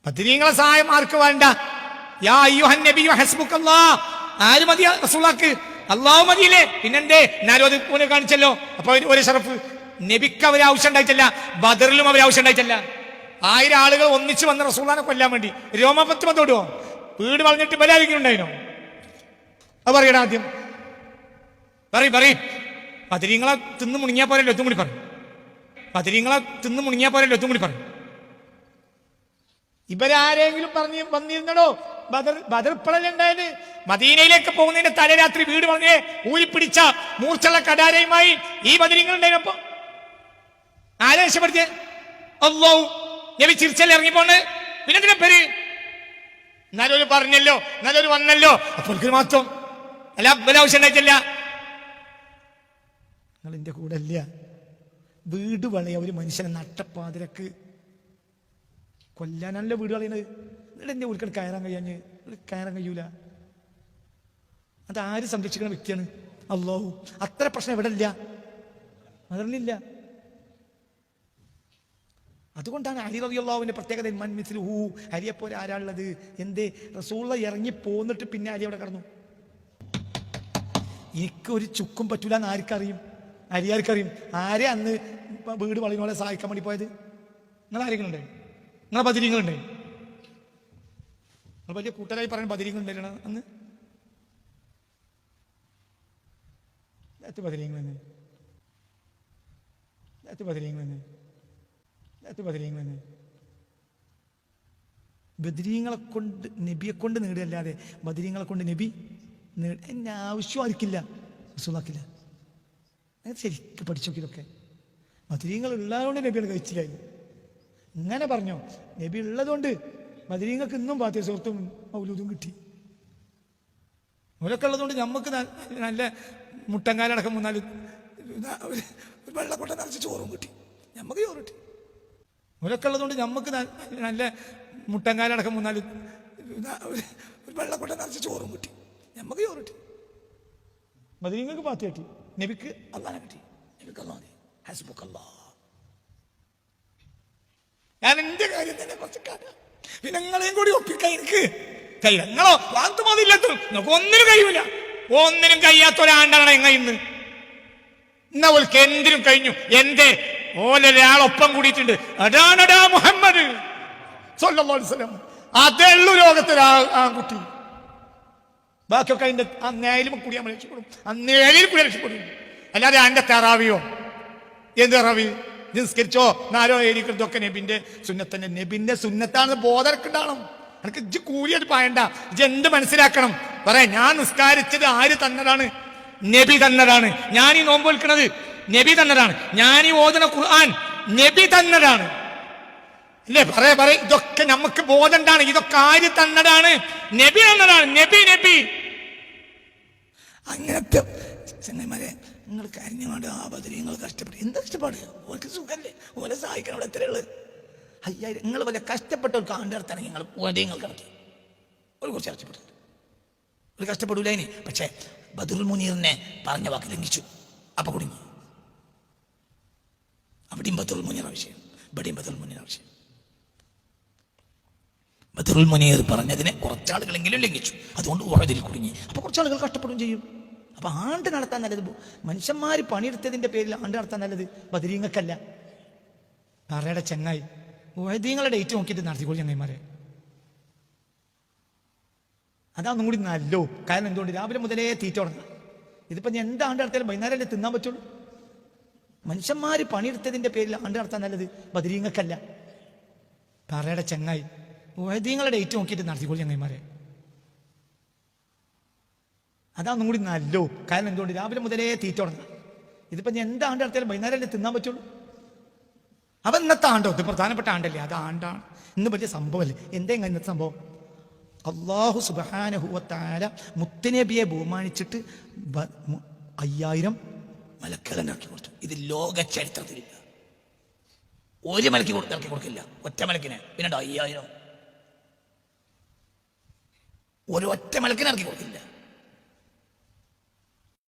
ബദരീങ്ങളെ സഹായം ആർക്ക് വേണ്ട? യാ അയ്യുഹൻ നബിയു ഹസ്ബുക്കല്ലാഹ്, ആര് മതി റസൂലുള്ളാഹിക്ക്? അല്ലാഹു മതിയില്ലേ? പിന്നെന്തേ എന്നാലും അത് പോലെ കാണിച്ചല്ലോ. അപ്പൊ ഒരു ഷറഫ് നബിക്ക് അവർ ആവശ്യം ഉണ്ടായിട്ടില്ല, ബദറിലും അവർ ആവശ്യം ഉണ്ടായിട്ടില്ല. 1000 ആളുകൾ ഒന്നിച്ച് വന്ന റസൂലുള്ളാഹിനെ കൊല്ലാൻ വേണ്ടി രോമപത്ത് വന്നോടുവോ? വീട് വളഞ്ഞിട്ട് ബലാരിക്കും ഉണ്ടായിനോ? അത് പറയണം ആദ്യം. പറയും ബദരീങ്ങളെ തിന്ന് മുണിങ്ങിയാ പോലെ ഒത്തും കൂടി പറയും. ബദരീങ്ങളെ തിന്ന് മുണിങ്ങിയാ പോലെ ഒത്തും കൂടി പറയും. ഇവരാരെങ്കിലും പറഞ്ഞ് വന്നിരുന്നടോ? ബദർ ഇപ്പോഴല്ലേ ഉണ്ടായത്? മദീനയിലേക്ക് പോകുന്നതിന്റെ തലേരാത്രി വീട് പറഞ്ഞേ ഊരിപ്പിടിച്ച മൂർച്ചുള്ള കടാരയുമായി ഈ ബദരീങ്ങൾ ഉണ്ടായിരുന്നപ്പോ ആരെ രക്ഷപ്പെടുത്തിയ? അല്ലാഹു. നബി ചിരിച്ചല്ലേ ഇറങ്ങിപ്പോണ്? പിന്നെ എന്തിനാ പേര്? എന്നാലും പറഞ്ഞല്ലോ, എന്നാലും വന്നല്ലോ, അപ്പോൾ മാത്രം അല്ല ബലാവശ്യം ഉണ്ടായിട്ടില്ല. നിങ്ങൾ എന്റെ കൂടെ അല്ല. വീട് വളയ ഒരു മനുഷ്യനെ നട്ടപ്പാതിരക്ക് കൊല്ലാനല്ല വീട് കളയുന്നത്. എന്നിട്ട് എന്റെ വീട്ടിൽ കയറാൻ കഴിയൂല. അത് ആര് സംരക്ഷിക്കുന്ന വ്യക്തിയാണ്? അല്ലാഹു. അത്ര പ്രശ്നം ഇവിടെ ഇല്ല, അതറിയില്ല. അതുകൊണ്ടാണ് അലി റളിയല്ലാഹുവിന്റെ പ്രത്യേകത. മൻമിസ്ലുഹു, അലിയെപ്പോലെ ആരാളുള്ളത്? എന്തേ? റസൂലുള്ളാഹി ഇറങ്ങി പോന്നിട്ട് പിന്നെ അലി അവിടെ കടന്നു. എനിക്കൊരു ചുക്കും പറ്റൂല എന്ന് ആർക്കറിയും? അലിയാർക്കറിയും. ആരെ അന്ന് വീട് വളയുന്നോളെ സഹായിക്കാൻ വേണ്ടി പോയത്? നിങ്ങൾ ആരെങ്കിലും ഉണ്ടായി? നിങ്ങളെ ബദരീങ്ങളുണ്ടായി? നിങ്ങൾ വലിയ കൂട്ടരായി പറയുന്ന ബദരീങ്ങളുണ്ടായിരുന്നു അന്ന്? ബദരീങ്ങളെന്ന് ബദരീങ്ങളെ കൊണ്ട് നബിയെ കൊണ്ട് നേടുകയല്ലാതെ ബദരീങ്ങളെ കൊണ്ട് നബി എന്നെ ആവശ്യം ആർക്കില്ല, റസൂലുള്ളാഹിക്കില്ല. അങ്ങനെ ശരിക്കും പഠിച്ചു നോക്കിയതൊക്കെ. ബദരീങ്ങൾ ഉള്ളതുകൊണ്ട് നബികൾ കഴിച്ചില്ലായിരുന്നു. ഇങ്ങനെ പറഞ്ഞോ? നബി ഉള്ളതുകൊണ്ട് ബദരീങ്ങൾക്ക് ഇന്നും പാത്തിയ സുഹൃത്തും മൗലൂദും കിട്ടി. അവരൊക്കെ ഉള്ളതുകൊണ്ട് നമുക്ക് നല്ല മുട്ടങ്കാലടക്കം 3-4 വെള്ളക്കൊട്ട നിറച്ച് ചോറും കിട്ടി. നമുക്ക് ചോറ് കിട്ടി. അവരൊക്കെ ഉള്ളതുകൊണ്ട് നമുക്ക് നല്ല മുട്ടങ്കാലടക്കം 3-4 വെള്ളക്കൊട്ട നിറച്ച് ചോറും കിട്ടി. നമുക്ക് ചോറ് കിട്ടി. ബദരീങ്ങൾക്ക് പാത്തി കിട്ടി, നബിക്ക് അല്ലാഹനെ കിട്ടി. നബിക്ക് അല്ലാഹ് ഹസ്ബുക്കല്ലാഹ്. ഞാൻ എന്റെ കാര്യം തന്നെ കുറച്ച് കാര്യം, പിന്നെ നിങ്ങളെയും കൂടി ഒപ്പിക്കാൻ എനിക്ക് കഴിയില്ല. നിങ്ങളോ വാർത്തമാതില്ലാത്ത നിങ്ങൾക്ക് ഒന്നിനും കഴിയൂല. ഒന്നിനും കഴിയാത്ത ഒരാണ്ടാണ് എങ്ങ ഇന്ന്. എന്നാ ഓൾക്ക് എന്തിനും കഴിഞ്ഞു. എന്തേ? ഓലൊരാളൊപ്പം കൂടിയിട്ടുണ്ട്. അതാണടാ മുഹമ്മദ് സ്വല്ലല്ലാഹു അലൈഹി വസല്ലം. അതേ ഉള്ളൂ ലോകത്തിൽ ആൺകുട്ടി. ബാക്കിയൊക്കെ അതിന്റെ ആ നേരിൽ കൂടി നമ്മൾ രക്ഷപ്പെടും. ആ നേരിൽ കൂടി രക്ഷപ്പെടും. അല്ലാതെ അതിന്റെ തെറാവിയോ എന്ത് തെറാവി? നിസ്കരിച്ചോ 4 ഏരിക്കൊക്കെ നബിന്റെ സുന്നത്തന്നെ. നബിന്റെ സുന്നത്താണെന്ന് ബോധർക്കുണ്ടാവണം. എനിക്ക് ഇജ്ജ് കൂലിയായിട്ട് പായണ്ട. ഇജ്ജ് എന്ത് മനസ്സിലാക്കണം? പറയാം, ഞാൻ നിസ്കാരിച്ചത് ആര് തന്നതാണ്? നബി തന്നതാണ്. ഞാൻ ഈ നോമ്പ് വിൽക്കുന്നത് നബി തന്നതാണ്. ഞാൻ ഈ ഓതുന്ന ഖുർആൻ നബി തന്നതാണ്. അല്ലേ? പറയ ഇതൊക്കെ നമുക്ക് ബോധണ്ടാണ്. ഇതൊക്കെ ആര് തന്നതാണ്? നബി തന്നതാണ്. നബി അങ്ങനത്തെ ചെങ്ങന്മാരെ നിങ്ങൾ കാര്യമായിട്ട് ആ ബദരീങ്ങൾ കഷ്ടപ്പെട്ടു. എന്താ കഷ്ടപ്പാട്? ഓർക്ക് സുഖല്ലേ? ഓലെ സഹായിക്കണം. അവിടെ എത്രയുള്ളു? 5000. നിങ്ങൾ വല്ല കഷ്ടപ്പെട്ടവർക്ക് ആണ്ടിടത്താണെങ്കിൽ നിങ്ങൾ ഓരങ്ങൾ കണക്കി ഒരു കുറച്ച് കഷ്ടപ്പെട്ടു. ഒരു കഷ്ടപ്പെടൂല ഇനി. പക്ഷേ ബദറുൽ മുനീറിനെ പറഞ്ഞ വാക്ക് ലംഘിച്ചു. അപ്പൊ കുടുങ്ങി. അവിടെയും ബദറുൽ മുനീർ ആവശ്യം, ഇവിടെയും ബദറുൽ മുനീർ ആവശ്യം. ബദറുൽ മുനീർ പറഞ്ഞതിനെ കുറച്ചാളുകളെങ്കിലും ലംഘിച്ചു. അതുകൊണ്ട് ഉഹദിൽ കുടുങ്ങി. അപ്പൊ കുറച്ചാളുകൾ കഷ്ടപ്പെടുകയും ചെയ്യും. അപ്പൊ ആണ്ട് നടത്താൻ നല്ലത്, മനുഷ്യന്മാർ പണിയെടുത്തതിന്റെ പേരിൽ ആണ്ട് നടത്താൻ നല്ലത് ബദരീങ്ങൾക്കല്ല. പറയുടെ ചെങ്ങായി ഉഹദീങ്ങളുടെ ഡേറ്റ് നോക്കിയിട്ട് നടത്തിക്കോളൂ ചങ്ങായിമാരെ. അതാന്നും കൂടി നല്ലോ. കാരണം എന്തുകൊണ്ട്? രാവിലെ മുതലേ തീറ്റ തുടങ്ങണം. ഇതിപ്പോ ഞാൻ എന്താണ്ട് നടത്തിയാലും വൈകുന്നേരമല്ലേ തിന്നാൻ പറ്റുള്ളൂ. മനുഷ്യന്മാർ പണിയെടുത്തതിന്റെ പേരിൽ ആണ്ട് നടത്താൻ നല്ലത് ബദരീങ്ങൾക്കല്ല. പറയുടെ ചെങ്ങായി ഉഹദീങ്ങളുടെ ഡേറ്റ് നോക്കിയിട്ട് നടത്തിക്കോളൂ ചങ്ങായിമാരെ. അതാന്നും കൂടി നല്ലോ. കാരണം എന്തുകൊണ്ട്? രാവിലെ മുതലേ തീറ്റ തുടങ്ങണം. ഇതിപ്പോ ഞാൻ എന്താണ്ട് നടത്തിയാലും വൈകുന്നേരമല്ലേ തിന്നാൻ പറ്റുള്ളൂ. അവ ഇന്നത്തെ ആണ്ടോ? ഇത് പ്രധാനപ്പെട്ട ആണ്ടല്ലേ? അത് ആണ്ടാണ്. ഇന്ന് വലിയ സംഭവമല്ലേ? എന്താ ഇന്നത്തെ സംഭവം? അല്ലാഹു സുബ്ഹാനഹു വ തആല മുത്തുനബിയെ ബഹുമാനിച്ചിട്ട് 5000 മലക്കുകളെ ഇറക്കി കൊടുത്തു. ഇത് ലോക ചരിത്രത്തിലില്ല. ഒരു മലക്ക് ഇറക്കി കൊടുക്കില്ല. ഒറ്റ മലക്കിനെ. പിന്നെ 5000 ഒരു ഒറ്റ മലക്കിനെ ഇറക്കി കൊടുക്കില്ല.